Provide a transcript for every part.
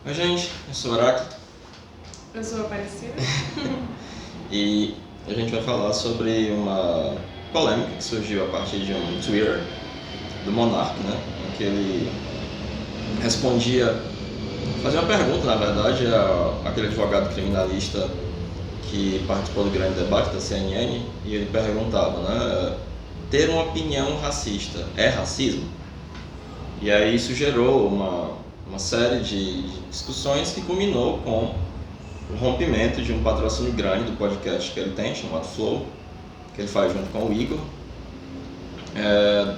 Oi, gente, eu sou o Araque Eu sou a Aparecida. e a gente vai falar sobre uma polêmica que surgiu a partir de um Twitter do Monark, né? Em que ele fazia uma pergunta, na verdade, àquele advogado criminalista que participou do grande debate da CNN, e ele perguntava, né? Ter uma opinião racista é racismo? E aí isso gerou uma série de discussões que culminou com o rompimento de um patrocínio grande do podcast que ele tem, chamado Flow, que ele faz junto com o Igor,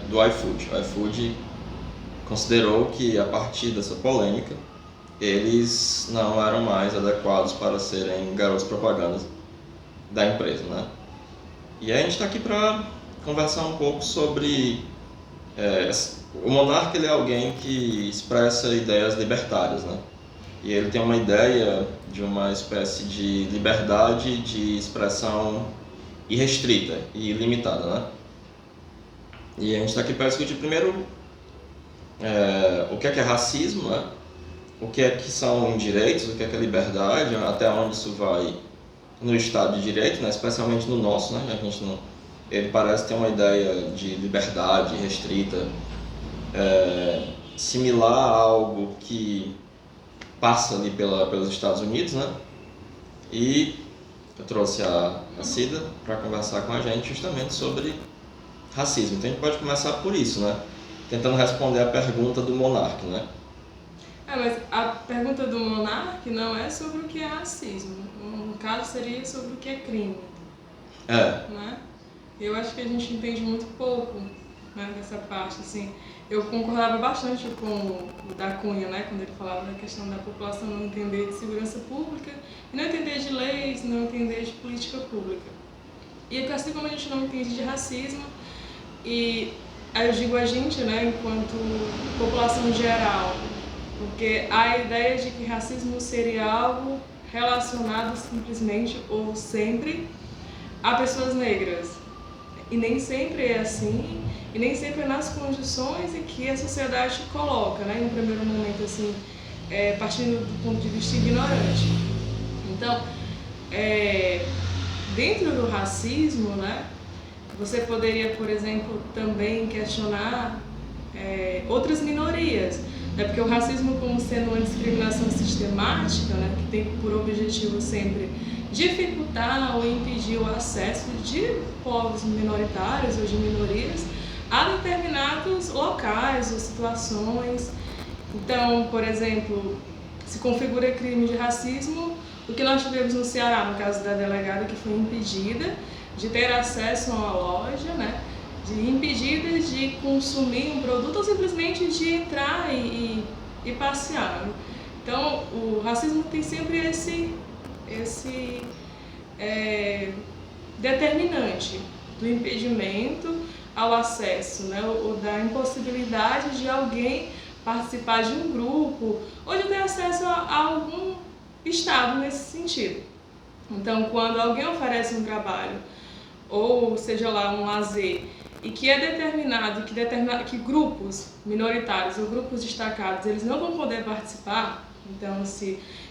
do iFood. O iFood considerou que, a partir dessa polêmica, eles não eram mais adequados para serem garotos propagandas da empresa, né? E aí a gente está aqui para conversar um pouco sobre... o Monark, ele é alguém que expressa ideias libertárias, né? E ele tem uma ideia de uma espécie de liberdade de expressão irrestrita e ilimitada, né? E a gente está aqui para discutir primeiro o que é racismo, né? O que são direitos, o que é liberdade, até onde isso vai no Estado de Direito, né? Especialmente no nosso, né? A gente não, ele parece ter uma ideia de liberdade restrita, similar a algo que passa ali pelos Estados Unidos, né? E eu trouxe a Cida para conversar com a gente justamente sobre racismo. Então a gente pode começar por isso, né? Tentando responder a pergunta do Monark, né? Mas a pergunta do Monark não é sobre o que é racismo. No caso, seria sobre o que é crime. Né? Eu acho que a gente entende muito pouco, né, dessa parte, assim. Eu concordava bastante com o da Cunha, né, quando ele falava da questão da população não entender de segurança pública, e não entender de leis, não entender de política pública. E assim como a gente não entende de racismo, e aí eu digo a gente, né, enquanto população geral, porque a ideia de que racismo seria algo relacionado simplesmente ou sempre a pessoas negras. E nem sempre é assim, e nem sempre é nas condições em que a sociedade coloca, né? Em um primeiro momento, assim, partindo do ponto de vista ignorante. Então, dentro do racismo, né? Você poderia, por exemplo, também questionar outras minorias, né? Porque o racismo, como sendo uma discriminação sistemática, né? Que tem por objetivo sempre dificultar ou impedir o acesso de povos minoritários ou de minorias a determinados locais ou situações. Então, por exemplo, se configura crime de racismo o que nós tivemos no Ceará, no caso da delegada que foi impedida de ter acesso a uma loja, né? De impedida de consumir um produto ou simplesmente de entrar e passear. Então, o racismo tem sempre esse determinante do impedimento ao acesso, né? Ou da impossibilidade de alguém participar de um grupo ou de ter acesso a algum estado nesse sentido. Então, quando alguém oferece um trabalho ou seja lá um lazer e que é determinado que grupos minoritários ou grupos destacados eles não vão poder participar, então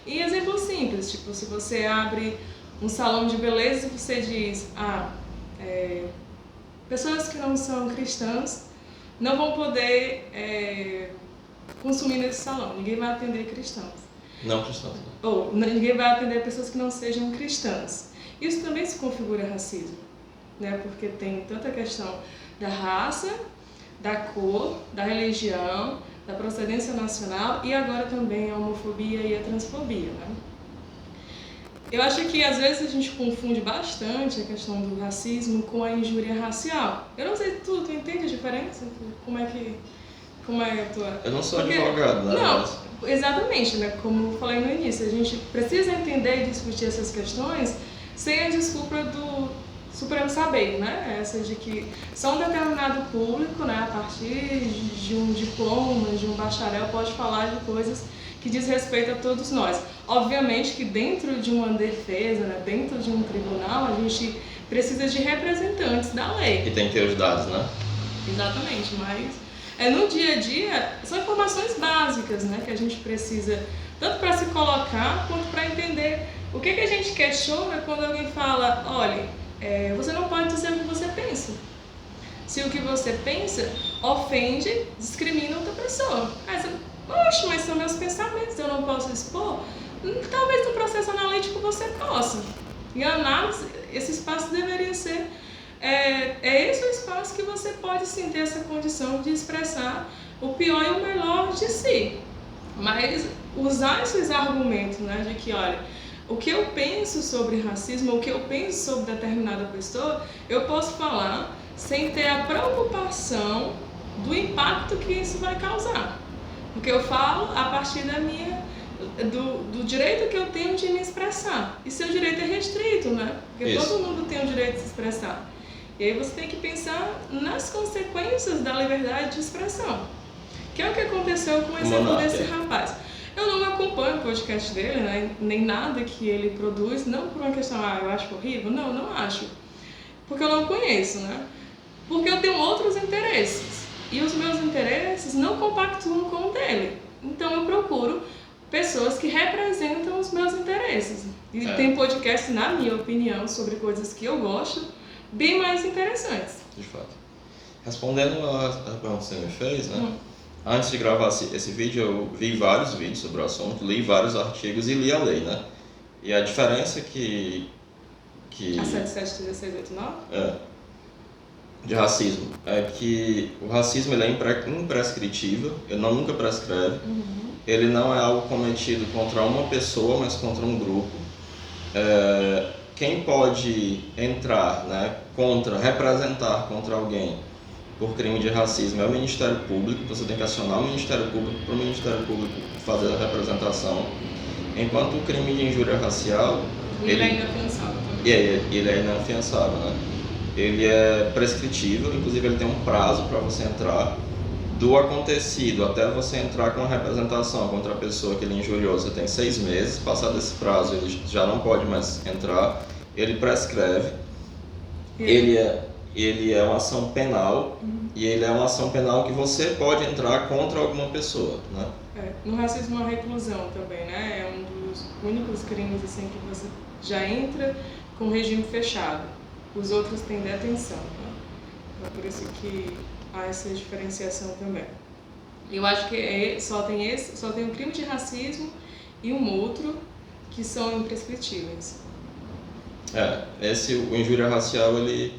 em exemplo simples, tipo se você abre um salão de beleza e você diz pessoas que não são cristãs não vão poder consumir nesse salão, ninguém vai atender cristãos. Não cristãos. Ou ninguém vai atender pessoas que não sejam cristãs. Isso também se configura racismo, né? Porque tem tanta questão da raça, da cor, da religião, da procedência nacional e agora também a homofobia e a transfobia, né? Eu acho que às vezes a gente confunde bastante a questão do racismo com a injúria racial. Eu não sei, tu entende a diferença? Como é a tua... Eu não sou advogado, né? Não, exatamente, né? Como eu falei no início, a gente precisa entender e discutir essas questões sem a desculpa do supremo saber, né? Essa de que só um determinado público, né, a partir de um diploma, de um bacharel, pode falar de coisas que diz respeito a todos nós. Obviamente que dentro de uma defesa, né, dentro de um tribunal, a gente precisa de representantes da lei. E tem que ter os dados, né? Exatamente, mas No dia a dia, são informações básicas, né, que a gente precisa, tanto para se colocar, quanto para entender o que a gente questiona quando alguém fala, olha, você não pode dizer o que você pensa. Se o que você pensa ofende, discrimina outra pessoa. Aí você, poxa, mas são meus pensamentos, eu não posso expor? Talvez no processo analítico você possa. Em análise, esse espaço deveria ser... esse o espaço que você pode sim ter essa condição de expressar o pior e o melhor de si. Mas usar esses argumentos, né, de que, olha, o que eu penso sobre racismo, o que eu penso sobre determinada pessoa, eu posso falar sem ter a preocupação do impacto que isso vai causar. Porque eu falo a partir do direito que eu tenho de me expressar. E seu direito é restrito, né? Porque isso. Todo mundo tem o direito de se expressar. E aí você tem que pensar nas consequências da liberdade de expressão. Que é o que aconteceu com esse exemplo desse rapaz. Eu não acompanho o podcast dele, né? Nem nada que ele produz, não por uma questão, eu acho horrível. Não acho. Porque eu não conheço, né? Porque eu tenho outros interesses. E os meus interesses não compactuam com o dele. Então eu procuro pessoas que representam os meus interesses. E tem podcast, na minha opinião, sobre coisas que eu gosto, bem mais interessantes. De fato. Respondendo a pergunta que você me fez, né? Antes de gravar esse vídeo, eu vi vários vídeos sobre o assunto, li vários artigos e li a lei, né? E a diferença que... A 771689? De racismo é que o racismo ele é imprescritível, ele nunca prescreve, ele não é algo cometido contra uma pessoa, mas contra um grupo. Quem pode entrar, né, representar contra alguém por crime de racismo é o Ministério Público. Você tem que acionar o Ministério Público para o Ministério Público fazer a representação, enquanto o crime de injúria racial ele é inafiançável também. Ele é inafiançável, né? Ele é prescritível, inclusive ele tem um prazo para você entrar. Do acontecido até você entrar com a representação contra a pessoa que ele injuriou, você tem 6 meses. Passado esse prazo, ele já não pode mais entrar. Ele prescreve. Ele é uma ação penal, e ele é uma ação penal que você pode entrar contra alguma pessoa, né? No racismo, a reclusão também, né? É um dos únicos crimes assim que você já entra com regime fechado. Os outros têm detenção, né? Então, por isso que há essa diferenciação também. Eu acho que só tem o crime de racismo e um outro que são imprescritíveis. O injúria racial, ele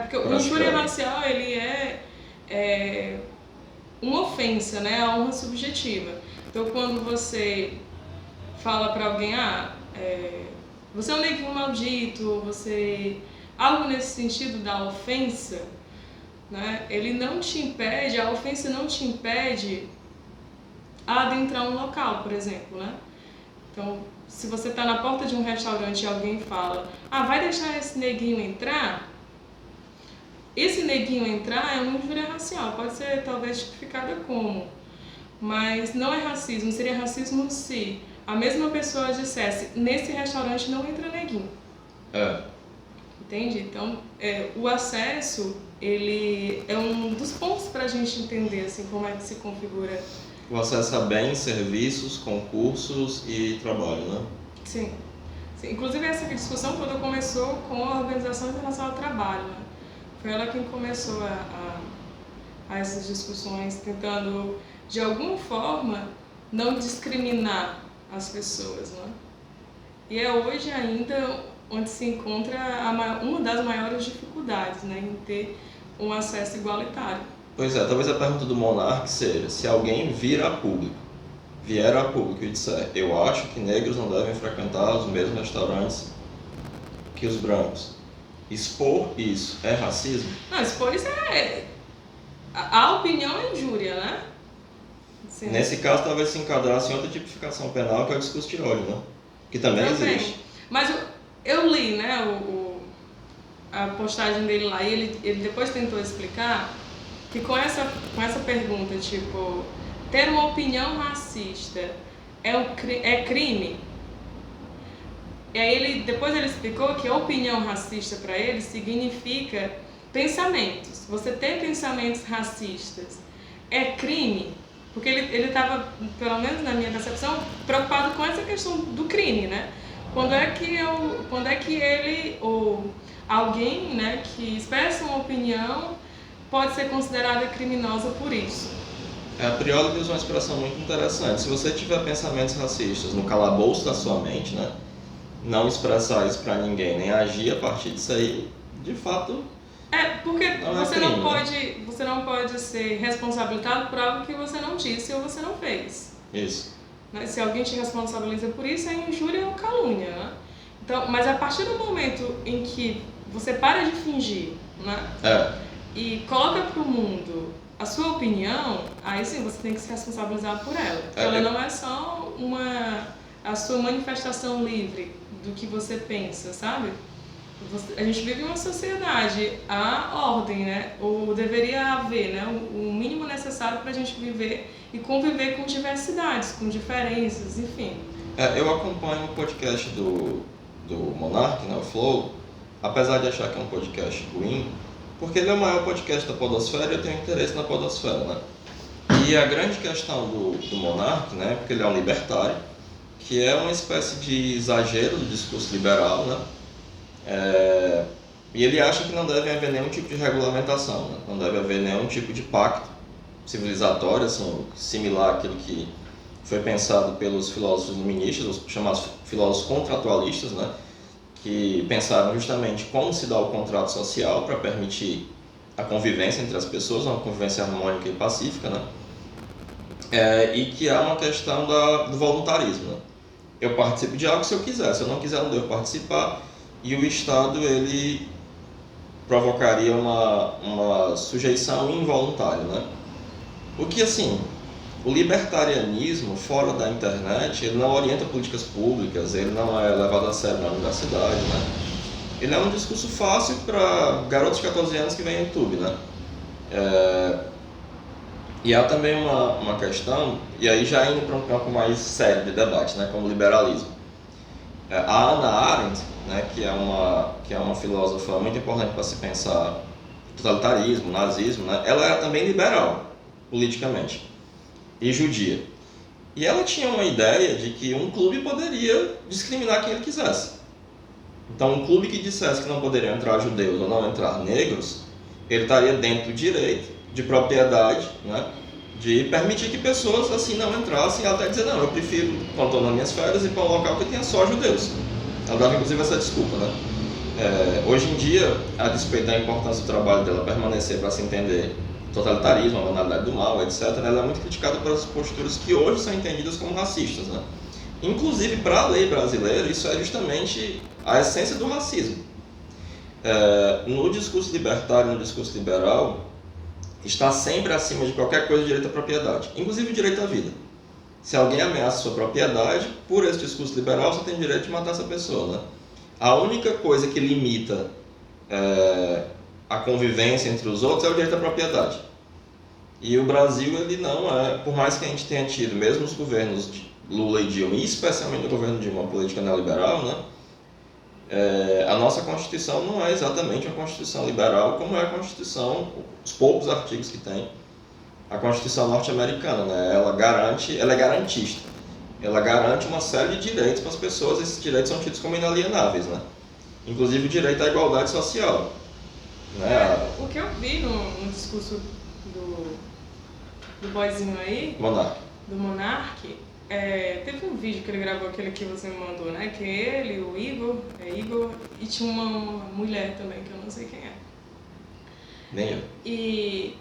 porque o injúria racial, ele é uma ofensa, né? A honra subjetiva. Então, quando você fala para alguém, você é um neguinho maldito, algo nesse sentido da ofensa, né? A ofensa não te impede a adentrar um local, por exemplo, né? Então, se você está na porta de um restaurante e alguém fala, vai deixar esse neguinho entrar? Esse neguinho entrar é uma injúria racial, pode ser talvez tipificada como, mas não é racismo. Seria racismo se a mesma pessoa dissesse, nesse restaurante não entra neguinho. Entende? Então, o acesso, ele é um dos pontos para a gente entender assim, como é que se configura. O acesso a bens, serviços, concursos e trabalho, né? Sim. Inclusive, essa discussão toda começou com a Organização Internacional do Trabalho, né? Foi ela quem começou a essas discussões, tentando, de alguma forma, não discriminar as pessoas, né? E é hoje ainda onde se encontra uma das maiores dificuldades, né, em ter um acesso igualitário. Pois é, talvez a pergunta do Monark seja, se alguém vier a público e disser, eu acho que negros não devem frequentar os mesmos restaurantes que os brancos, expor isso é racismo? Não, expor isso a opinião é injúria, né? Sim. Nesse caso, talvez se enquadrasse em outra tipificação penal, que é o discurso de ódio, né? Que também existe. Mas eu li, né, a postagem dele lá, e ele depois tentou explicar que com essa pergunta, tipo, ter uma opinião racista é crime? E aí depois ele explicou que a opinião racista para ele significa pensamentos, você ter pensamentos racistas é crime? Porque ele estava, pelo menos na minha percepção, preocupado com essa questão do crime, né? Quando é que ele ou alguém, né, que expressa uma opinião pode ser considerada criminosa por isso? A Prioli usa uma expressão muito interessante. Se você tiver pensamentos racistas no calabouço da sua mente, né, não expressar isso para ninguém, nem agir a partir disso aí, de fato... porque você não pode ser responsabilizado por algo que você não disse ou você não fez. Isso. Se alguém te responsabiliza por isso, é injúria ou calúnia, né? Então, mas a partir do momento em que você para de fingir, né? E coloca para o mundo a sua opinião, aí sim você tem que se responsabilizar por ela. Porque ela não é só a sua manifestação livre do que você pensa, sabe? A gente vive em uma sociedade, há ordem, né? Ou deveria haver, né? O mínimo necessário para a gente viver e conviver com diversidades, com diferenças, enfim. Eu acompanho o podcast do Monark, né, o Flow, apesar de achar que é um podcast ruim, porque ele é o maior podcast da podosfera e eu tenho interesse na podosfera, né? E a grande questão do Monark, né, porque ele é um libertário, que é uma espécie de exagero do discurso liberal, né? E ele acha que não deve haver nenhum tipo de regulamentação, né? Não deve haver nenhum tipo de pacto civilizatório, assim, similar àquilo que foi pensado pelos filósofos iluministas, os chamados filósofos contratualistas, né? Que pensaram justamente como se dá o contrato social para permitir a convivência entre as pessoas, uma convivência harmônica e pacífica, né? E que há uma questão do voluntarismo, né? Eu participo de algo se eu quiser, se eu não quiser não devo participar, e o Estado ele provocaria uma sujeição involuntária, né? O que, assim, o libertarianismo fora da internet, ele não orienta políticas públicas, ele não é levado a sério na universidade, né? Ele é um discurso fácil para garotos de 14 anos que veem YouTube, né? E há também uma questão, e aí já indo para um campo mais sério de debate, né, como o liberalismo. A Hannah Arendt, né, que é uma filósofa muito importante para se pensar totalitarismo, nazismo, né, ela era também liberal, politicamente, e judia. E ela tinha uma ideia de que um clube poderia discriminar quem ele quisesse. Então, um clube que dissesse que não poderiam entrar judeus ou não entrar negros, ele estaria dentro do direito de propriedade, né, de permitir que pessoas assim não entrassem e até dizer, não, eu prefiro, quando estou nas minhas férias, ir para um local que tenha só judeus. Ela dava inclusive essa desculpa, né? Hoje em dia, a despeito da importância do trabalho dela permanecer para se entender totalitarismo, a banalidade do mal, etc., ela é muito criticada pelas posturas que hoje são entendidas como racistas, né? Inclusive, para a lei brasileira, isso é justamente a essência do racismo. No discurso libertário, no discurso liberal, está sempre acima de qualquer coisa o direito à propriedade, inclusive o direito à vida. Se alguém ameaça sua propriedade, por esse discurso liberal, você tem o direito de matar essa pessoa, né? A única coisa que limita a convivência entre os outros é o direito à propriedade. E o Brasil, ele não é, por mais que a gente tenha tido, mesmo os governos de Lula e Dilma, e especialmente o governo Dilma, uma política neoliberal, né? A nossa Constituição não é exatamente uma Constituição liberal como é a Constituição, os poucos artigos que tem, a Constituição norte-americana, né? Ela é garantista, ela garante uma série de direitos para as pessoas, esses direitos são tidos como inalienáveis, né? Inclusive o direito à igualdade social, né? O que eu vi no discurso do boyzinho aí, do Monark, teve um vídeo que ele gravou, aquele que você me mandou, né? Que é ele, o Igor, e tinha uma mulher também, que eu não sei quem é. Nem eu. E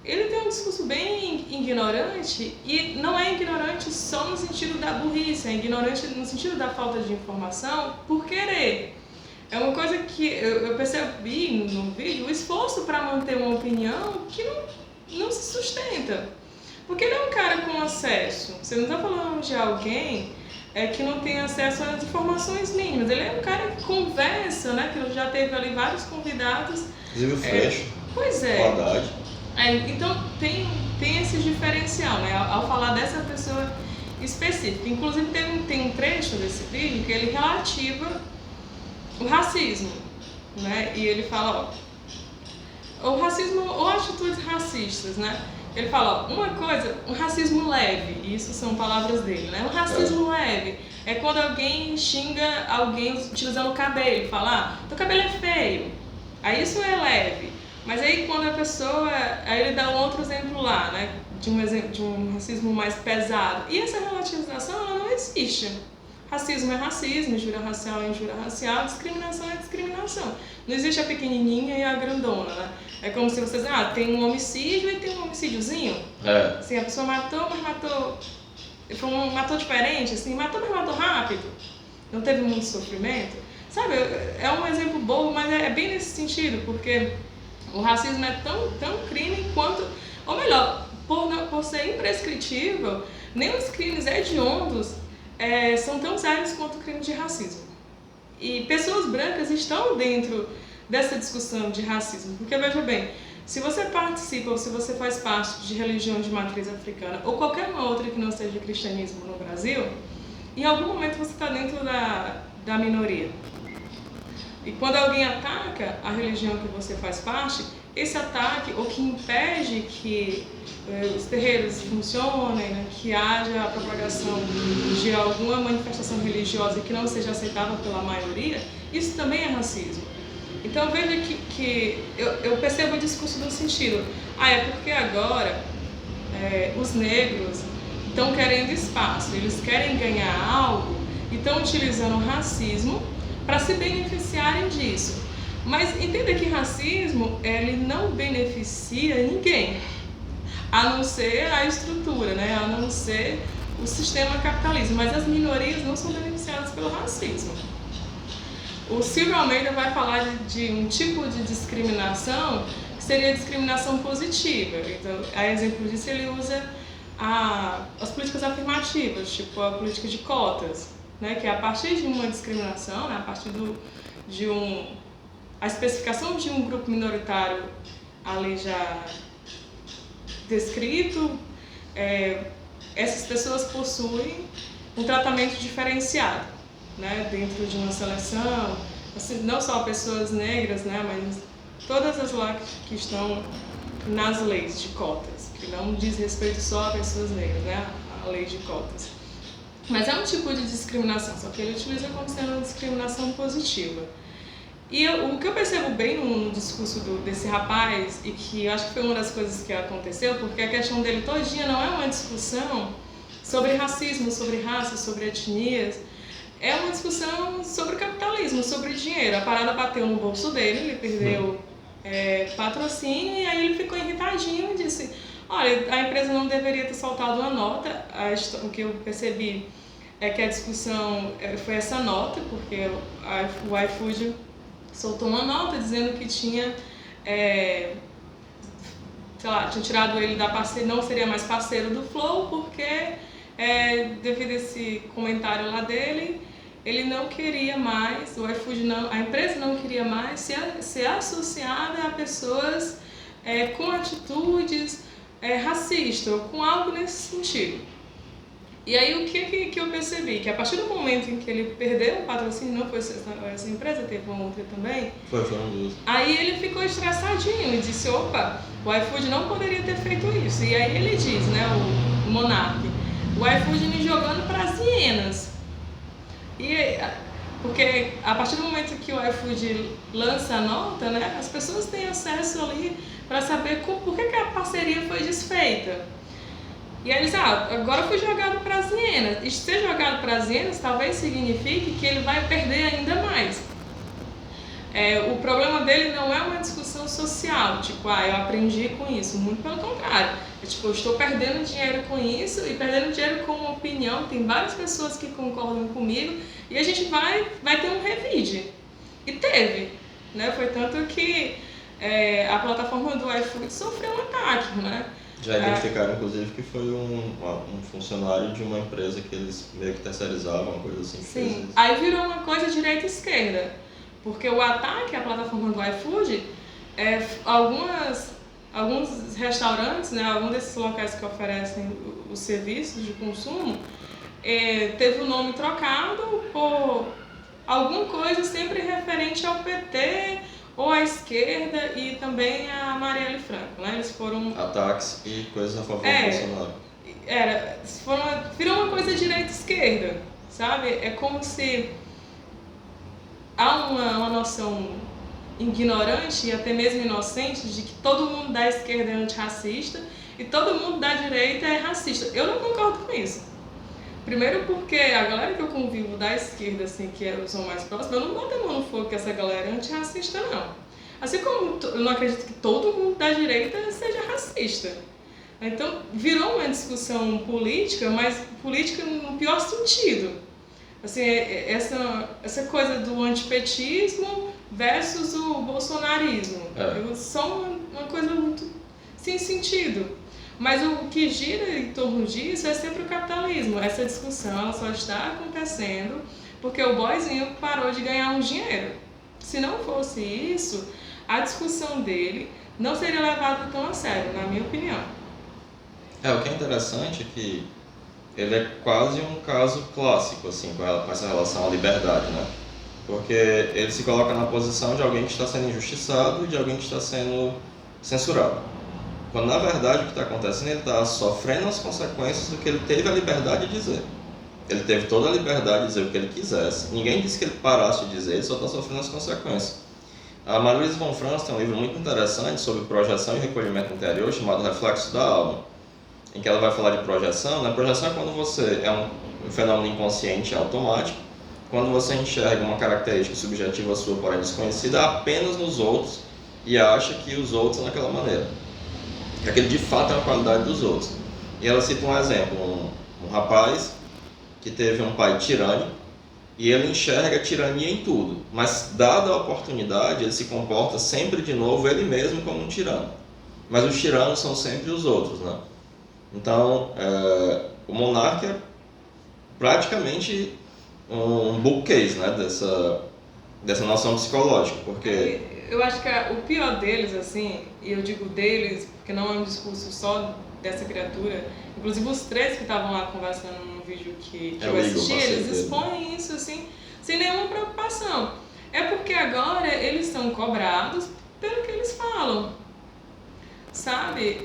ele tem um discurso bem ignorante, e não é ignorante só no sentido da burrice, é ignorante no sentido da falta de informação por querer. É uma coisa que eu percebi no vídeo, o esforço para manter uma opinião que não se sustenta. Porque ele é um cara com acesso. Você não está falando de alguém que não tem acesso às informações mínimas. Ele é um cara que conversa, né? Que já teve ali vários convidados. Inclusive o Freixo. Pois é. Verdade. Então tem esse diferencial, né? Ao falar dessa pessoa específica. Inclusive tem um trecho desse vídeo que ele relativa o racismo, né? E ele fala, ou racismo ou atitudes racistas, né? Ele fala, ó, uma coisa, um racismo leve, isso são palavras dele, né? Um racismo leve é quando alguém xinga alguém utilizando o cabelo, fala, teu cabelo é feio. Aí isso é leve. Mas aí quando a pessoa, aí ele dá um outro exemplo lá, né? De um racismo mais pesado. E essa relativização, ela não existe. Racismo é racismo, injúria racial é injúria racial, discriminação é discriminação. Não existe a pequenininha e a grandona, né? É como se você dissesse, tem um homicídio e tem um homicídiozinho. Assim, a pessoa matou, mas matou diferente, assim, matou, mas matou rápido. Não teve muito sofrimento. Sabe, é um exemplo bobo, mas é bem nesse sentido, porque o racismo é tão crime quanto, ou melhor, por ser imprescritível, nem os crimes hediondos são tão sérios quanto o crime de racismo. E pessoas brancas estão dentro dessa discussão de racismo, porque veja bem, se você participa ou se você faz parte de religião de matriz africana ou qualquer uma outra que não seja cristianismo no Brasil, em algum momento você está dentro da minoria. E quando alguém ataca a religião que você faz parte, esse ataque, ou que impede que os terreiros funcionem, né, que haja a propagação de alguma manifestação religiosa que não seja aceitável pela maioria, isso também é racismo. Então veja que eu percebo o discurso no sentido, é porque agora os negros estão querendo espaço, eles querem ganhar algo e estão utilizando o racismo para se beneficiarem disso. Mas entenda que racismo, ele não beneficia ninguém, a não ser a estrutura, né? A não ser o sistema capitalista. Mas as minorias não são beneficiadas pelo racismo. O Silvio Almeida vai falar de um tipo de discriminação que seria a discriminação positiva. Então, a exemplo disso, ele usa as políticas afirmativas, tipo a política de cotas, né? Que é a partir de uma discriminação, né? A partir a especificação de um grupo minoritário ali já descrito, essas pessoas possuem um tratamento diferenciado, né, dentro de uma seleção, assim, não só pessoas negras, né, mas todas as lá que estão nas leis de cotas, que não diz respeito só a pessoas negras, né, a lei de cotas. Mas é um tipo de discriminação, só que ele utiliza como sendo uma discriminação positiva. E o que eu percebo bem no discurso desse rapaz, e que eu acho que foi uma das coisas que aconteceu, porque a questão dele todinha não é uma discussão sobre racismo, sobre raça, sobre etnias, é uma discussão sobre capitalismo, sobre dinheiro. A parada bateu no bolso dele, ele perdeu patrocínio, e aí ele ficou irritadinho e disse, olha, a empresa não deveria ter soltado uma nota. O que eu percebi é que a discussão foi essa nota, porque o iFood soltou uma nota dizendo que tinha tirado ele da parceria, não seria mais parceiro do Flow, porque devido a esse comentário lá dele, ele não queria mais, o iFood a empresa não queria mais ser associada a pessoas com atitudes racistas, ou com algo nesse sentido. E aí o que eu percebi? Que a partir do momento em que ele perdeu o patrocínio, não foi essa empresa, teve uma outra também. Foram duas. Aí ele ficou estressadinho e disse, opa, o iFood não poderia ter feito isso. E aí ele diz, né, o Monark, o iFood me jogando para as hienas. Porque a partir do momento que o iFood lança a nota, né, as pessoas têm acesso ali para saber por que a parceria foi desfeita. E aí ele diz, agora foi jogado para as hienas. E ser jogado para as hienas talvez signifique que ele vai perder ainda mais. O problema dele não é uma discussão social, tipo, eu aprendi com isso. Muito pelo contrário. Eu estou perdendo dinheiro com isso e perdendo dinheiro com uma opinião. Tem várias pessoas que concordam comigo e a gente vai ter um revide. E teve, né? Foi tanto que a plataforma do iFood sofreu um ataque, né? Já identificaram, inclusive, que foi um funcionário de uma empresa que eles meio que terceirizavam, uma coisa assim. Sim, aí virou uma coisa direita e esquerda, porque o ataque à plataforma do iFood, alguns restaurantes, né, alguns desses locais que oferecem os serviços de consumo, teve o nome trocado por alguma coisa sempre referente ao PT ou a esquerda e também a Marielle Franco, né? Eles foram... Ataques e coisas a favor do Bolsonaro. Virou uma coisa direita-esquerda, sabe? É como se há uma noção ignorante e até mesmo inocente de que todo mundo da esquerda é antirracista e todo mundo da direita é racista. Eu não concordo com isso. Primeiro porque a galera que eu convivo da esquerda, assim, que eu sou mais próxima, eu não boto a mão no fogo que essa galera é antirracista, não. Assim como eu não acredito que todo mundo da direita seja racista. Então, virou uma discussão política, mas política no pior sentido. Assim, essa coisa do antipetismo versus o bolsonarismo. São uma coisa muito sem sentido. Mas o que gira em torno disso é sempre o capitalismo. Essa discussão ela só está acontecendo porque o boyzinho parou de ganhar um dinheiro. Se não fosse isso, a discussão dele não seria levada tão a sério, na minha opinião. O que é interessante é que ele é quase um caso clássico, assim, com essa relação à liberdade, né? Porque ele se coloca na posição de alguém que está sendo injustiçado e de alguém que está sendo censurado. Quando, na verdade, o que está acontecendo, ele está sofrendo as consequências do que ele teve a liberdade de dizer. Ele teve toda a liberdade de dizer o que ele quisesse. Ninguém disse que ele parasse de dizer, ele só está sofrendo as consequências. A Maria-Luísa von Franz tem um livro muito interessante sobre projeção e recolhimento interior, chamado Reflexos da Alma, em que ela vai falar de projeção. Né? Projeção é quando você é um fenômeno inconsciente automático, quando você enxerga uma característica subjetiva sua, porém desconhecida, apenas nos outros e acha que os outros são daquela maneira. Que aquele de fato é uma qualidade dos outros. E ela cita um exemplo, um rapaz que teve um pai tirânico e ele enxerga tirania em tudo, mas dada a oportunidade ele se comporta sempre de novo ele mesmo como um tirano. Mas os tiranos são sempre os outros, né? Então, o monarca é praticamente um bookcase, né, dessa noção psicológica, porque... Eu acho que o pior deles, assim, e eu digo deles porque não é um discurso só dessa criatura, inclusive os três que estavam lá conversando num vídeo que eu assisti, eles expõem isso, assim, sem nenhuma preocupação. É porque agora eles são cobrados pelo que eles falam. Sabe?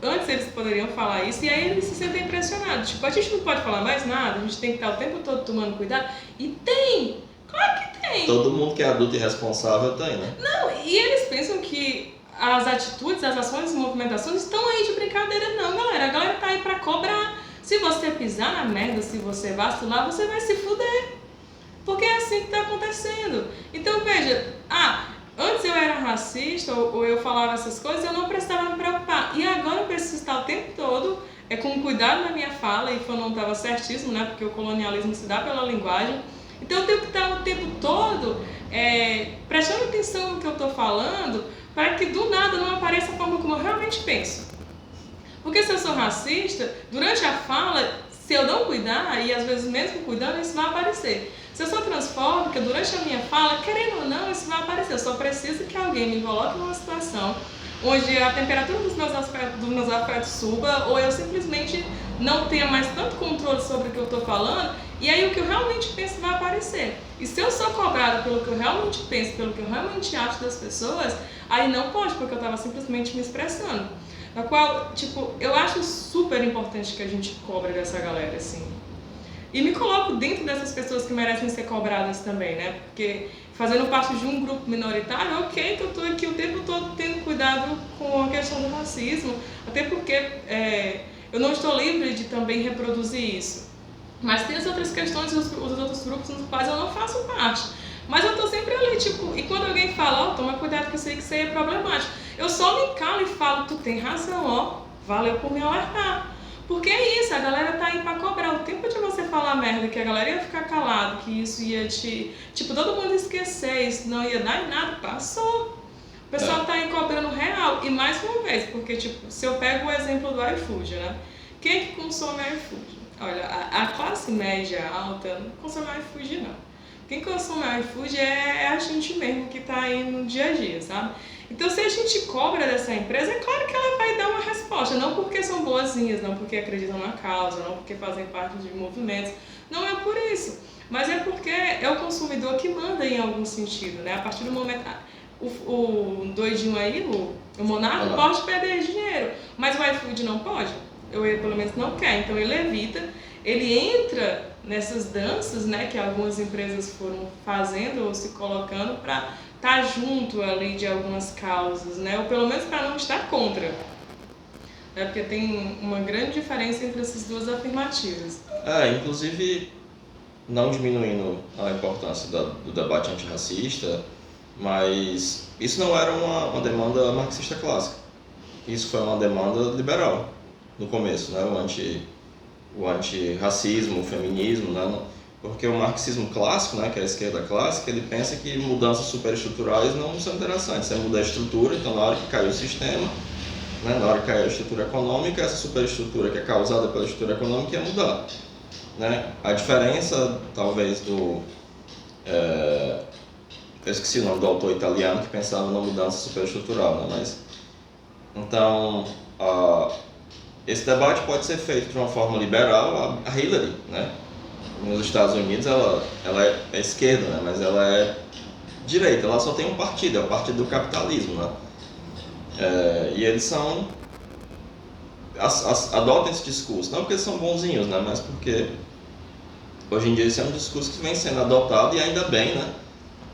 Antes eles poderiam falar isso e aí eles se sentem impressionados. Tipo, a gente não pode falar mais nada, a gente tem que estar o tempo todo tomando cuidado. E tem! Claro que tem! Todo mundo que é adulto e responsável tem, né? Não, e eles pensam que as atitudes, as ações e movimentações estão aí de brincadeira. Não, galera. A galera tá aí pra cobrar. Se você pisar na merda, se você vacilar, você vai se fuder. Porque é assim que tá acontecendo. Então, veja, antes eu era racista ou eu falava essas coisas, eu não precisava me preocupar. E agora eu preciso estar o tempo todo com cuidado na minha fala, e foi não estava certíssimo, né? Porque o colonialismo se dá pela linguagem. Então eu tenho que estar o tempo todo prestando atenção no que eu estou falando, para que do nada não apareça a forma como eu realmente penso. Porque se eu sou racista, durante a fala, se eu não cuidar, e às vezes mesmo cuidando, isso vai aparecer. Se eu sou transfóbica, durante a minha fala, querendo ou não, isso vai aparecer. Eu só preciso que alguém me coloque numa situação onde a temperatura dos meus afetos suba, ou eu simplesmente não tenha mais tanto controle sobre o que eu estou falando, e aí o que eu realmente penso vai aparecer. E se eu sou cobrada pelo que eu realmente penso, pelo que eu realmente acho das pessoas, aí não pode, porque eu estava simplesmente me expressando. Na qual, tipo, eu acho super importante que a gente cobre dessa galera, assim. E me coloco dentro dessas pessoas que merecem ser cobradas também, né? Porque fazendo parte de um grupo minoritário, ok, que eu tô aqui o tempo todo tendo cuidado com a questão do racismo, até porque eu não estou livre de também reproduzir isso. Mas tem as outras questões e os outros grupos nos quais eu não faço parte. Mas eu tô sempre ali, tipo, e quando alguém fala, toma cuidado que eu sei que isso aí é problemático, eu só me calo e falo, tu tem razão, valeu por me alertar. Porque é isso, a galera tá aí pra cobrar. O tempo de você falar merda, que a galera ia ficar calado, que isso ia te... Tipo, todo mundo esquecer, isso não ia dar em nada, passou. O pessoal tá aí cobrando real. E mais uma vez, porque, tipo, se eu pego o exemplo do iFood, né? Quem é que consome iFood? Olha, a classe média alta não consome iFood, não. Quem consome iFood é a gente mesmo que tá aí no dia a dia, sabe? Então, se a gente cobra dessa empresa, é claro que ela vai dar uma resposta. Não porque são boazinhas, não porque acreditam na causa, não porque fazem parte de movimentos. Não é por isso. Mas é porque é o consumidor que manda em algum sentido, né? A partir do momento... o doidinho aí, o monarca, pode perder dinheiro, mas o iFood não pode, ou ele pelo menos não quer, então ele evita, ele entra nessas danças, né, que algumas empresas foram fazendo ou se colocando para estar junto ali de algumas causas, né, ou pelo menos para não estar contra. Porque tem uma grande diferença entre essas duas afirmativas. Inclusive, não diminuindo a importância do debate antirracista, mas isso não era uma demanda marxista clássica. Isso foi uma demanda liberal no começo, né? O antirracismo, o feminismo, né? Porque o marxismo clássico, né, que é a esquerda clássica, ele pensa que mudanças superestruturais não são interessantes. Você muda a estrutura, então na hora que cai o sistema, né, na hora que cai a estrutura econômica, essa superestrutura que é causada pela estrutura econômica ia mudar. Né? A diferença, talvez, eu esqueci o nome do autor italiano que pensava na mudança superestrutural, né? Mas, então, esse debate pode ser feito de uma forma liberal. A Hillary, né? Nos Estados Unidos, ela é esquerda, né? Mas ela é direita, ela só tem um partido, é o Partido do Capitalismo, né? E eles adotam esse discurso, não porque eles são bonzinhos, né? Mas porque hoje em dia esse é um discurso que vem sendo adotado, e ainda bem, né?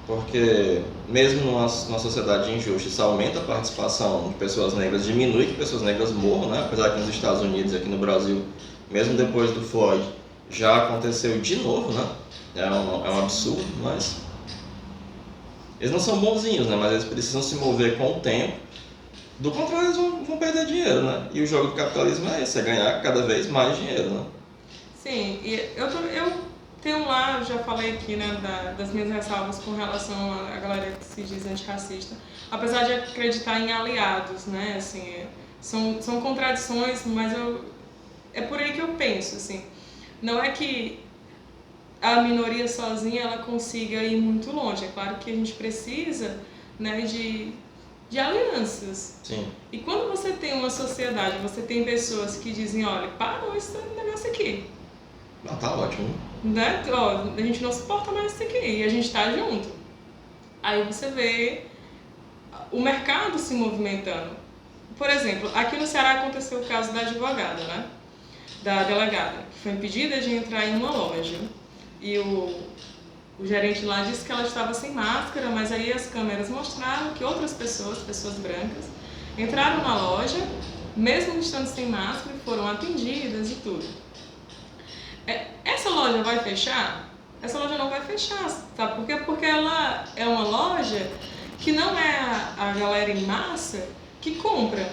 Porque mesmo numa sociedade injusta, isso aumenta a participação de pessoas negras, diminui que pessoas negras morram, né? Apesar que nos Estados Unidos e aqui no Brasil, mesmo depois do Floyd, já aconteceu de novo, né? É um absurdo, mas eles não são bonzinhos, né? Mas eles precisam se mover com o tempo. Do contrário, eles vão perder dinheiro, né? E o jogo do capitalismo é esse, é ganhar cada vez mais dinheiro, né? Sim, e eu tenho lá, já falei aqui, né, das minhas ressalvas com relação à galera que se diz antirracista, apesar de acreditar em aliados, né, assim, são contradições, mas é por aí que eu penso, assim, não é que a minoria sozinha ela consiga ir muito longe, é claro que a gente precisa, né, de alianças. Sim. E quando você tem uma sociedade, você tem pessoas que dizem, olha, parou esse negócio aqui. Tá ótimo. Né? Ó, a gente não suporta mais isso aqui e a gente tá junto. Aí você vê o mercado se movimentando. Por exemplo, aqui no Ceará aconteceu o caso da advogada, né? Da delegada, que foi impedida de entrar em uma loja. E o gerente lá disse que ela estava sem máscara, mas aí as câmeras mostraram que outras pessoas brancas, entraram na loja, mesmo estando sem máscara, foram atendidas e tudo. Essa loja vai fechar? Essa loja não vai fechar, sabe por quê? Porque ela é uma loja que não é a galera em massa que compra.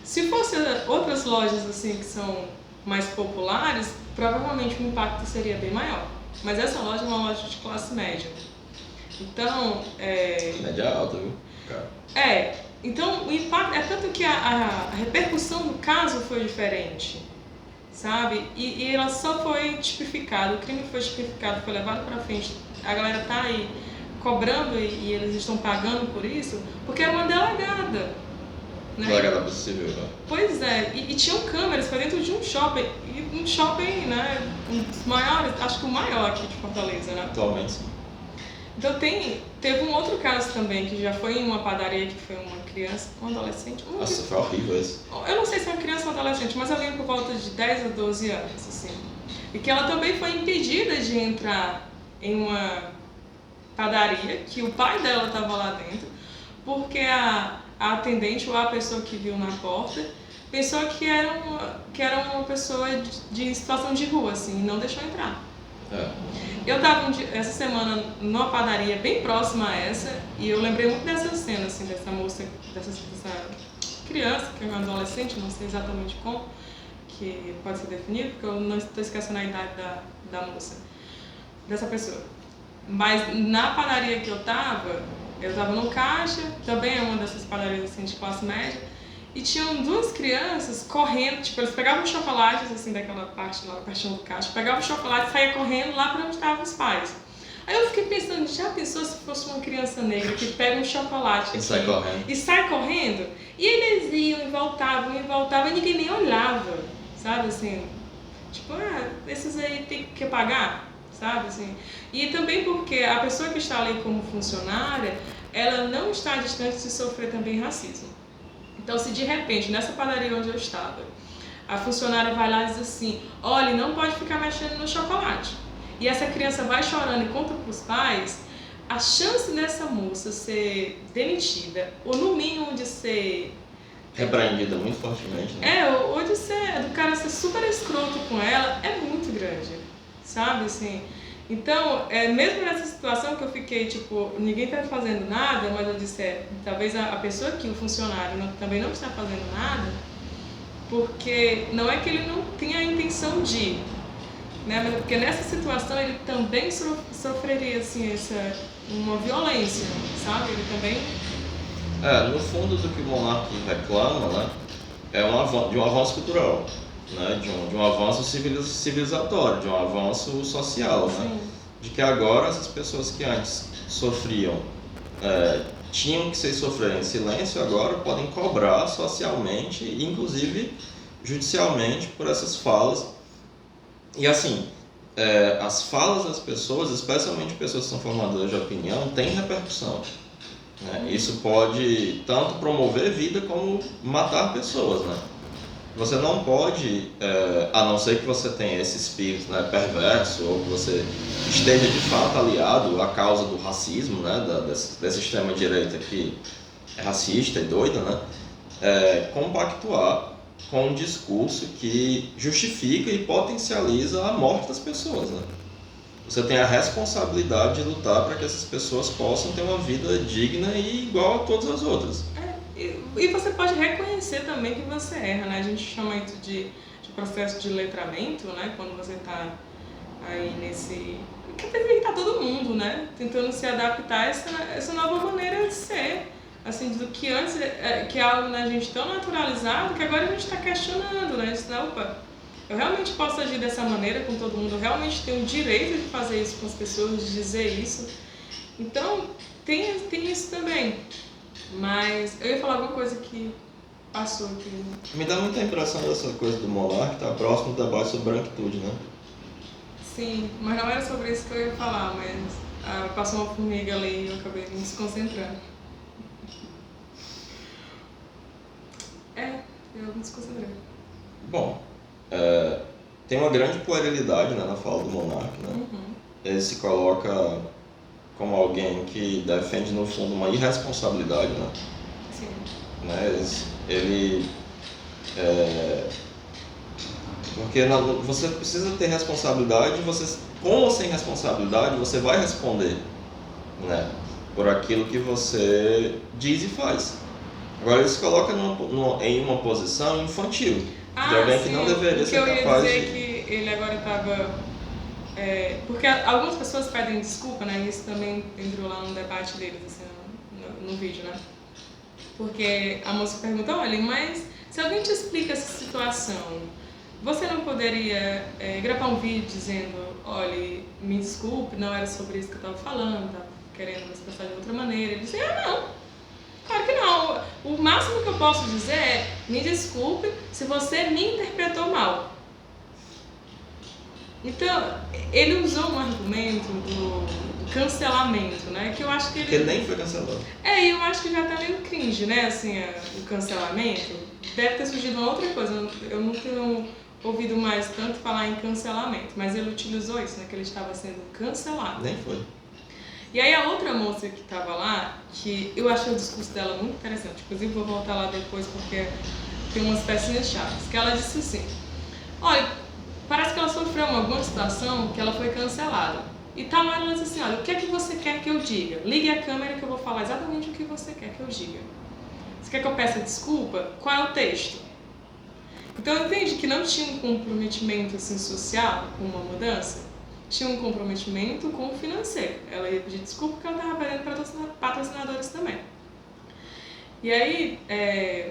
Se fosse outras lojas assim que são mais populares, provavelmente o impacto seria bem maior. Mas essa loja é uma loja de classe média. Então, média alta, viu? Cara. Então o impacto é tanto que a repercussão do caso foi diferente, sabe? E ela só foi tipificada, o crime foi tipificado, foi levado para frente. A galera tá aí cobrando e eles estão pagando por isso, porque era uma delegada. Né? Delegada possível, né? Pois é, e tinham câmeras, foi dentro de um shopping, né, um dos maiores, acho que o maior aqui de Fortaleza, né? Atualmente, sim. Então teve um outro caso também, que já foi em uma padaria, que foi uma criança, um adolescente. Nossa, foi horrível isso. Eu não sei se é uma criança ou um adolescente, mas eu lembro por volta de 10 a 12 anos, assim. E que ela também foi impedida de entrar em uma padaria, que o pai dela estava lá dentro, porque a atendente ou a pessoa que viu na porta pensou que era uma pessoa de situação de rua, assim, e não deixou entrar. Eu estava essa semana numa padaria bem próxima a essa, e eu lembrei muito dessa cena, assim, dessa moça, dessa criança, que é uma adolescente, não sei exatamente como, que pode ser definido, porque eu não estou esquecendo a idade da moça, dessa pessoa. Mas na padaria que eu estava no caixa, também é uma dessas padarias assim, de classe média, e tinham duas crianças correndo, tipo, eles pegavam chocolates assim daquela parte lá, pertinho do caixa, pegavam o chocolate e saíam correndo lá para onde estavam os pais. Aí eu fiquei pensando, já pensou se fosse uma criança negra que pega um chocolate e sai correndo? E eles iam e voltavam, e ninguém nem olhava, sabe, assim, tipo, esses aí tem que pagar, sabe, assim. E também porque a pessoa que está ali como funcionária, ela não está distante de sofrer também racismo. Então, se de repente, nessa padaria onde eu estava, a funcionária vai lá e diz assim, olha, não pode ficar mexendo no chocolate, e essa criança vai chorando e conta para os pais, a chance dessa moça ser demitida, ou no mínimo de ser... repreendida muito fortemente, né? Ou de ser, do cara ser super escroto com ela, é muito grande, sabe, assim... Então, mesmo nessa situação que eu fiquei, tipo, ninguém tá fazendo nada, mas eu disse, talvez a pessoa aqui, o funcionário, também não está fazendo nada, porque não é que ele não tenha a intenção de, né? Mas porque nessa situação ele também sofreria, assim, uma violência, sabe? Ele também... no fundo do que o monarca reclama, né, é de um avanço cultural. Né, de um avanço civilizatório, de um avanço social, né? De que agora essas pessoas que antes sofriam, tinham que sofrer em silêncio, agora podem cobrar socialmente e inclusive judicialmente por essas falas. E assim, as falas das pessoas, especialmente pessoas que são formadoras de opinião, têm repercussão. Né? Isso pode tanto promover vida como matar pessoas, né? Você não pode, a não ser que você tenha esse espírito, né, perverso, ou que você esteja de fato aliado à causa do racismo, né, dessa extrema-direita que é racista e doida, né, compactuar com um discurso que justifica e potencializa a morte das pessoas. Né? Você tem a responsabilidade de lutar para que essas pessoas possam ter uma vida digna e igual a todas as outras. E você pode reconhecer também que você erra, né? A gente chama isso de processo de letramento, né? Quando você está aí nesse... Quer dizer que está todo mundo, né? Tentando se adaptar a essa nova maneira de ser. Assim, do que antes, que é algo na gente tão naturalizado, que agora a gente está questionando, né? Diz, não, opa, eu realmente posso agir dessa maneira com todo mundo, eu realmente tenho o direito de fazer isso com as pessoas, de dizer isso. Então, tem isso também. Mas eu ia falar alguma coisa que passou aqui. Me dá muita impressão dessa coisa do monarca, tá próximo do debate sobre branquitude, né? Sim, mas não era sobre isso que eu ia falar, mas passou uma formiga ali e eu acabei me desconcentrando. Eu me desconcentrei. Bom, tem uma grande puerilidade, né, na fala do monarca, né? Uhum. Ele se coloca como alguém que defende, no fundo, uma irresponsabilidade, né? Sim. Né? Porque você precisa ter responsabilidade, com ou sem responsabilidade, você vai responder, né, por aquilo que você diz e faz. Agora ele se coloca em uma posição infantil, de alguém que não deveria ser capaz de... Eu ia dizer que ele agora estava... porque algumas pessoas pedem desculpa, né? Isso também entrou lá no debate deles, assim, no vídeo, né? Porque a moça pergunta, olha, mas se alguém te explica essa situação, você não poderia gravar um vídeo dizendo, olha, me desculpe, não era sobre isso que eu estava falando, estava querendo me expressar de outra maneira. Ele disse, não, claro que não. O máximo que eu posso dizer é, me desculpe se você me interpretou mal. Então, ele usou um argumento do cancelamento, né? Que eu acho que ele nem foi cancelado. Eu acho que já tá meio cringe, né? Assim, o cancelamento. Deve ter surgido uma outra coisa. Eu não tenho ouvido mais tanto falar em cancelamento, mas ele utilizou isso, né? Que ele estava sendo cancelado. Nem foi. E aí a outra moça que estava lá, que eu achei o discurso dela muito interessante, inclusive vou voltar lá depois porque tem umas pecinhas chaves, que ela disse assim, olha, parece que ela sofreu alguma situação que ela foi cancelada. E tá lá, ela disse assim, olha, o que é que você quer que eu diga? Ligue a câmera que eu vou falar exatamente o que você quer que eu diga. Você quer que eu peça desculpa? Qual é o texto? Então eu entendi que não tinha um comprometimento assim, social com uma mudança, tinha um comprometimento com o financeiro. Ela ia pedir desculpa porque ela estava perdendo patrocinadores também. E aí, é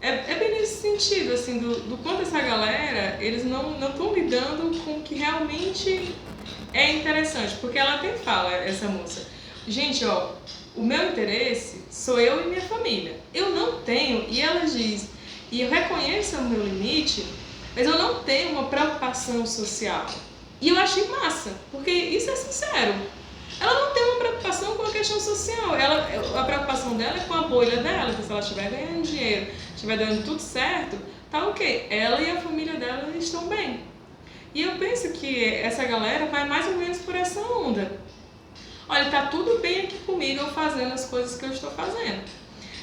bem nesse sentido, assim, do quanto essa galera, eles não estão lidando com o que realmente é interessante. Porque ela até fala, essa moça, gente, ó, o meu interesse sou eu e minha família. Eu não tenho, e ela diz, e eu reconheço o meu limite, mas eu não tenho uma preocupação social. E eu achei massa, porque isso é sincero. Ela não tem uma preocupação com a questão questão social. A preocupação dela é com a bolha dela, então se ela estiver ganhando dinheiro, estiver dando tudo certo, tá ok. Ela e a família dela estão bem. E eu penso que essa galera vai mais ou menos por essa onda. Olha, tá tudo bem aqui comigo, eu fazendo as coisas que eu estou fazendo.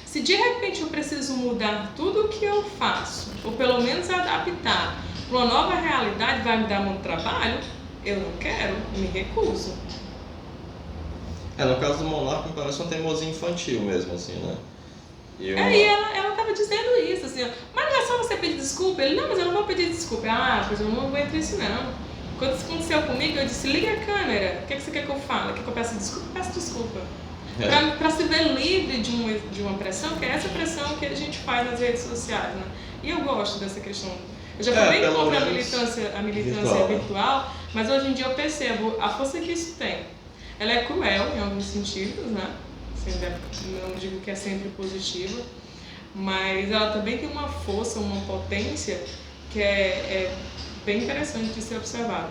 Se de repente eu preciso mudar tudo o que eu faço, ou pelo menos adaptar para uma nova realidade, vai me dar muito trabalho, eu não quero, me recuso. No caso do Monarca, me parece uma teimosia infantil mesmo, assim, né? E ela tava dizendo isso, assim, mas não é só você pedir desculpa? Ele, não, mas eu não vou pedir desculpa. Pois eu não aguento isso não. Quando isso aconteceu comigo, eu disse, liga a câmera, o que você quer que eu fale? Quer que eu peça desculpa? Peço desculpa. Pra se ver livre de uma pressão, que é essa pressão que a gente faz nas redes sociais, né? E eu gosto dessa questão. Eu já fui bem contra a militância virtual, mas hoje em dia eu percebo a força que isso tem. Ela é cruel em alguns sentidos, né? Não digo que é sempre positiva, mas ela também tem uma força, uma potência que é bem interessante de ser observada.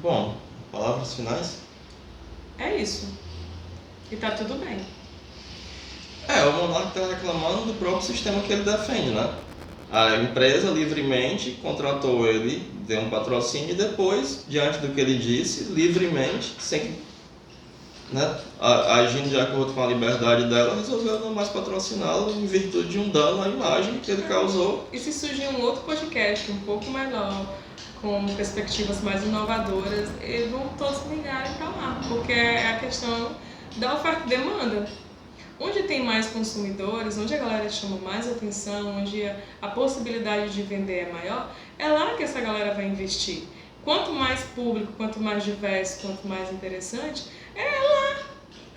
Bom, palavras finais? É isso. E tá tudo bem. O Monarca está reclamando do próprio sistema que ele defende, né? A empresa livremente contratou ele, deu um patrocínio e depois, diante do que ele disse, livremente, sem, né, agindo de acordo com a liberdade dela, resolveu não mais patrociná-lo em virtude de um dano à imagem que ele causou. E se surgir um outro podcast um pouco melhor, com perspectivas mais inovadoras, eles vão todos migrarem para lá, porque é a questão da oferta e demanda. Onde tem mais consumidores, onde a galera chama mais atenção, onde a possibilidade de vender é maior, é lá que essa galera vai investir. Quanto mais público, quanto mais diverso, quanto mais interessante, é lá.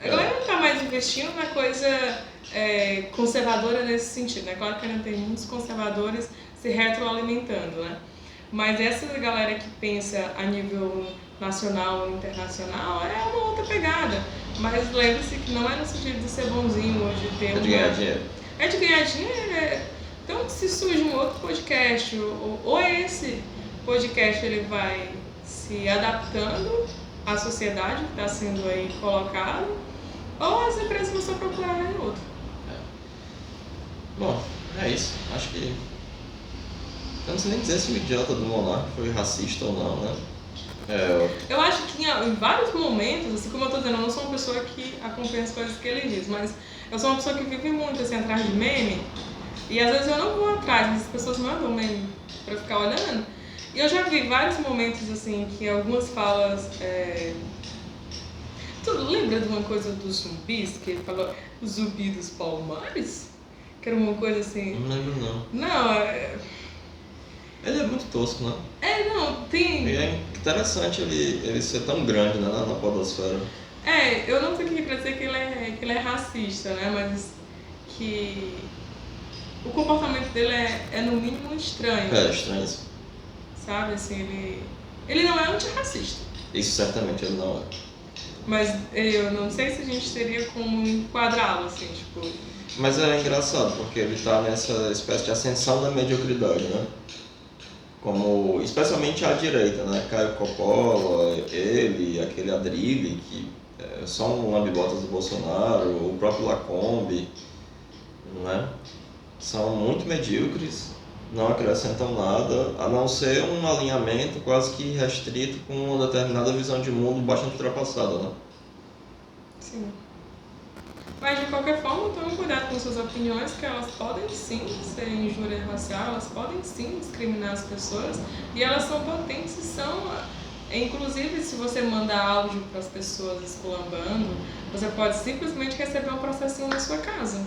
A galera não está mais investindo na coisa conservadora nesse sentido, né? Claro que ainda tem muitos conservadores se retroalimentando, né? Mas essa galera que pensa a nível nacional ou internacional é uma outra pegada. Mas lembre-se que não é no sentido de ser bonzinho ou de ter de ganhar dinheiro. É de ganhar dinheiro. Então, se surge um outro podcast, ou esse podcast ele vai se adaptando à sociedade que está sendo aí colocada, ou as empresas vão só procurar em outro. Bom, é isso. Acho que... Eu não sei nem dizer se o idiota do Monarca foi racista ou não, né? Eu acho que em vários momentos, assim como eu tô dizendo, eu não sou uma pessoa que acompanha as coisas que ele diz, mas eu sou uma pessoa que vive muito assim atrás de meme, e às vezes eu não vou atrás, mas as pessoas mandam meme pra eu ficar olhando. E eu já vi vários momentos assim que algumas falas. Tu lembra de uma coisa dos zumbis, que ele falou o zumbi dos palmares? Que era uma coisa assim. Não lembro não. Não, ele é muito tosco, né? Tem... E é interessante ele ser tão grande, né, na podosfera. Eu não tô aqui pra dizer que ele é racista, né, mas que o comportamento dele é no mínimo estranho. Estranho isso. Sabe, assim, ele não é antirracista. Isso certamente ele não é. Mas eu não sei se a gente teria como enquadrá-lo, assim, tipo... Mas é engraçado, porque ele tá nessa espécie de ascensão da mediocridade, né? Como, especialmente à direita, né? Caio Coppola, ele, aquele Adrilli, que são lambibotas do Bolsonaro, o próprio Lacombe, né? São muito medíocres, não acrescentam nada, a não ser um alinhamento quase que restrito com uma determinada visão de mundo bastante ultrapassada, né? Sim. Mas de qualquer forma, tome cuidado com suas opiniões, que elas podem sim ser injúria racial, elas podem sim discriminar as pessoas, e elas são potentes e são... Inclusive, se você mandar áudio para as pessoas esculambando, você pode simplesmente receber um processinho na sua casa.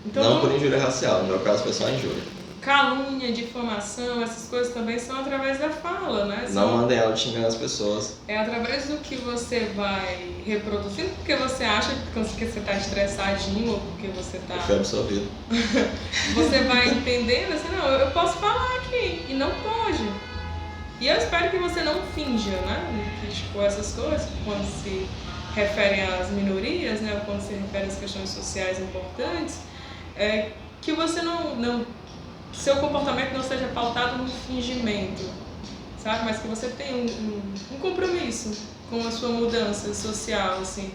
Então, não por injúria racial, no meu caso foi só injúria. Calúnia, difamação, essas coisas também são através da fala, né? Não mandem áudio xingando as pessoas. É através do que você vai reproduzindo, porque você acha que você está estressadinho ou porque você está... Foi absorvido. Você vai entendendo assim, não, eu posso falar aqui, e não pode. E eu espero que você não finja, né? Que, tipo, essas coisas, quando se referem às minorias, né? Quando se referem às questões sociais importantes, que você não seu comportamento não seja pautado no fingimento, sabe? Mas que você tem um compromisso com a sua mudança social, assim,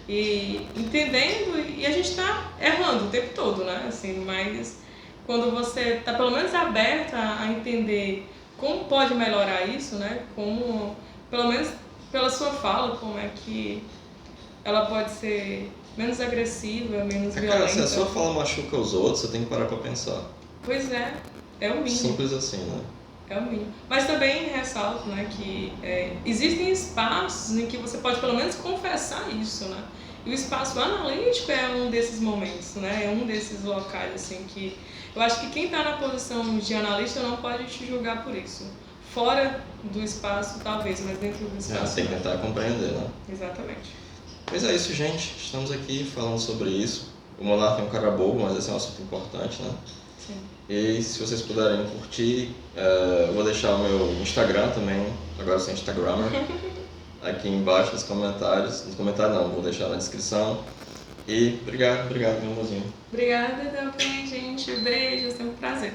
e entendendo, e a gente está errando o tempo todo, né? Assim, mas quando você está pelo menos aberta a entender como pode melhorar isso, né? Como, pelo menos pela sua fala, como é que ela pode ser menos agressiva, menos violenta. Cara, se a sua fala machuca os outros, você tem que parar pra pensar. Pois é o mínimo. Simples assim, né? É o mínimo. Mas também ressalto, né, que existem espaços em que você pode pelo menos confessar isso, né? E o espaço analítico é um desses momentos, né? É um desses locais, assim, que eu acho que quem está na posição de analista não pode te julgar por isso. Fora do espaço, talvez, mas dentro do espaço. Tem que tentar compreender, né? Exatamente. Pois é isso, gente. Estamos aqui falando sobre isso. O Monarca é um cara bobo, mas esse é um assunto importante, né? Sim. E se vocês puderem curtir, eu vou deixar o meu Instagram também, agora eu sou Instagrammer, aqui embaixo nos comentários. Nos comentários não, vou deixar na descrição. E obrigado, meu amorzinho. Obrigada também, gente. Beijo, é sempre um prazer.